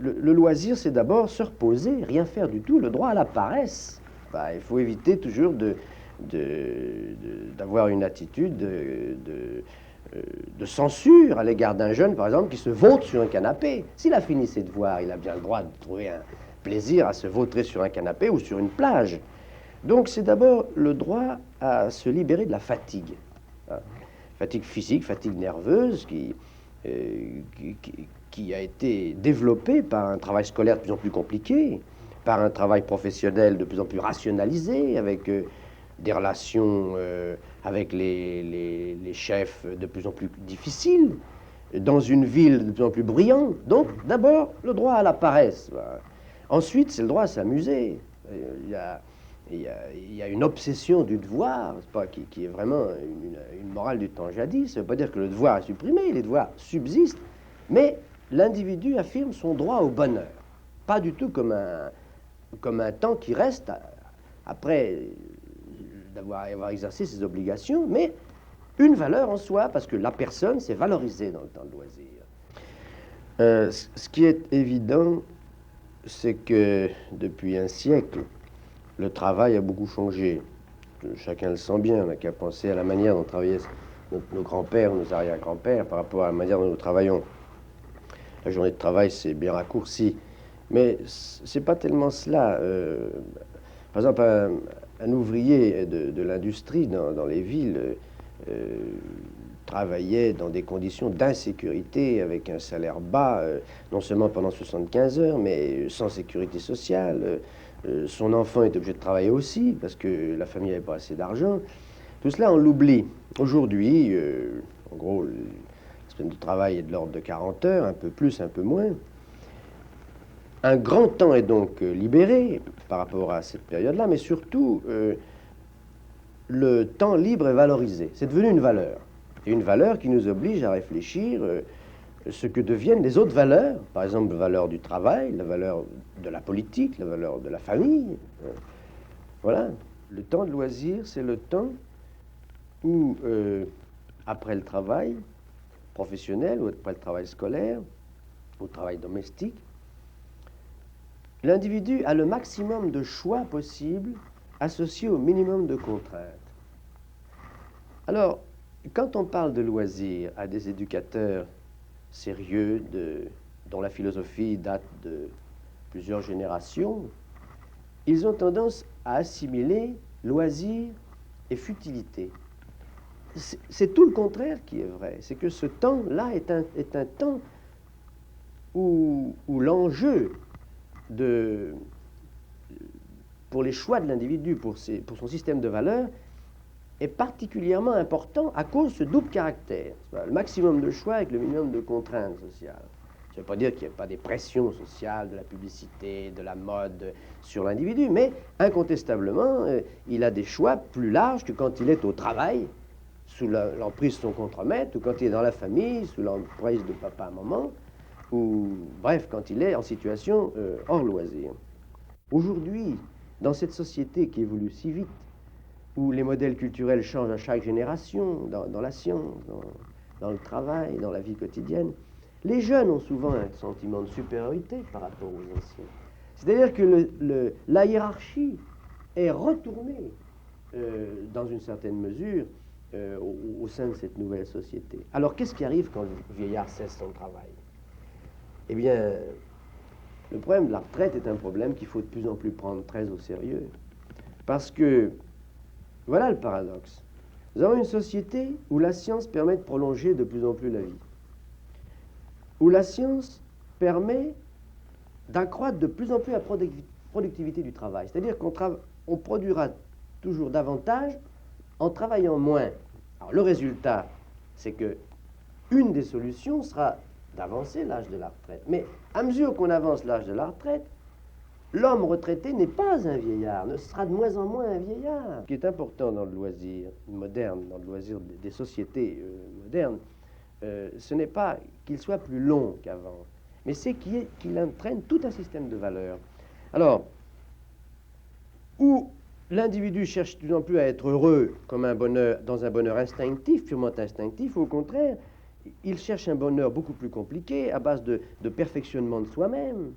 Le loisir, c'est d'abord se reposer, rien faire du tout, le droit à la paresse. Bah, il faut éviter toujours d'avoir une attitude de censure à l'égard d'un jeune, par exemple, qui se vautre sur un canapé. S'il a fini ses devoirs, il a bien le droit de trouver un plaisir à se vautrer sur un canapé ou sur une plage. Donc c'est d'abord le droit à se libérer de la fatigue. Hein. Fatigue physique, fatigue nerveuse, qui a été développée par un travail scolaire de plus en plus compliqué, par un travail professionnel de plus en plus rationalisé, avec des relations avec les chefs de plus en plus difficiles, dans une ville de plus en plus bruyante. Donc, d'abord, le droit à la paresse. Ensuite, c'est le droit à s'amuser. Il y a, il y a une obsession du devoir, pas, qui est vraiment une morale du temps jadis. Ça ne veut pas dire que le devoir est supprimé, les devoirs subsistent, mais l'individu affirme son droit au bonheur. Pas du tout comme un temps qui reste après avoir exercé ses obligations, mais une valeur en soi, parce que la personne s'est valorisée dans le temps de loisir. Ce qui est évident, c'est que depuis un siècle, le travail a beaucoup changé. Chacun le sent bien, on n'a qu'à penser à la manière dont travaillaient nos grands-pères ou nos arrière-grands-pères par rapport à la manière dont nous travaillons. La journée de travail s'est bien raccourcie, mais c'est pas tellement cela. Par exemple, un ouvrier de l'industrie dans les villes travaillait dans des conditions d'insécurité, avec un salaire bas, non seulement pendant 75 heures, mais sans sécurité sociale. Son enfant est obligé de travailler aussi, parce que la famille n'avait pas assez d'argent. Tout cela, on l'oublie. Aujourd'hui, en gros, la semaine de travail est de l'ordre de 40 heures, un peu plus, un peu moins. Un grand temps est donc libéré par rapport à cette période-là, mais surtout, le temps libre est valorisé. C'est devenu une valeur. Et une valeur qui nous oblige à réfléchir ce que deviennent les autres valeurs. Par exemple, la valeur du travail, la valeur de la politique, la valeur de la famille. Voilà. Le temps de loisir, c'est le temps où, après le travail professionnel, ou après le travail scolaire, ou le travail domestique, l'individu a le maximum de choix possible associé au minimum de contraintes. Alors, quand on parle de loisirs à des éducateurs sérieux, dont la philosophie date de plusieurs générations, ils ont tendance à assimiler loisir et futilité. C'est tout le contraire qui est vrai. C'est que ce temps-là est un temps où l'enjeu pour les choix de l'individu, pour son système de valeurs, est particulièrement important à cause de ce double caractère. Le maximum de choix avec le minimum de contraintes sociales. Ça ne veut pas dire qu'il n'y a pas des pressions sociales, de la publicité, de la mode sur l'individu, mais incontestablement, il a des choix plus larges que quand il est au travail, sous l'emprise de son contremaître, ou quand il est dans la famille, sous l'emprise de papa, maman, ou bref, quand il est en situation hors loisir. Aujourd'hui, dans cette société qui évolue si vite, où les modèles culturels changent à chaque génération, dans la science, dans le travail, dans la vie quotidienne, les jeunes ont souvent un sentiment de supériorité par rapport aux anciens. C'est-à-dire que la hiérarchie est retournée, dans une certaine mesure, au sein de cette nouvelle société. Alors, qu'est-ce qui arrive quand le vieillard cesse son travail? Eh bien, le problème de la retraite est un problème qu'il faut de plus en plus prendre très au sérieux. Parce que, voilà le paradoxe. Nous avons une société où la science permet de prolonger de plus en plus la vie. Où la science permet d'accroître de plus en plus la productivité du travail. C'est-à-dire qu'on produira toujours davantage en travaillant moins. Alors le résultat, c'est que une des solutions sera d'avancer l'âge de la retraite. Mais à mesure qu'on avance l'âge de la retraite, l'homme retraité n'est pas un vieillard, ne sera de moins en moins un vieillard. Ce qui est important dans le loisir moderne, dans le loisir des sociétés modernes, ce n'est pas qu'il soit plus long qu'avant, mais c'est qu'il entraîne tout un système de valeurs. Alors, où l'individu cherche de plus en plus à être heureux comme dans un bonheur instinctif, purement instinctif, au contraire, il cherche un bonheur beaucoup plus compliqué, à base de perfectionnement de soi-même,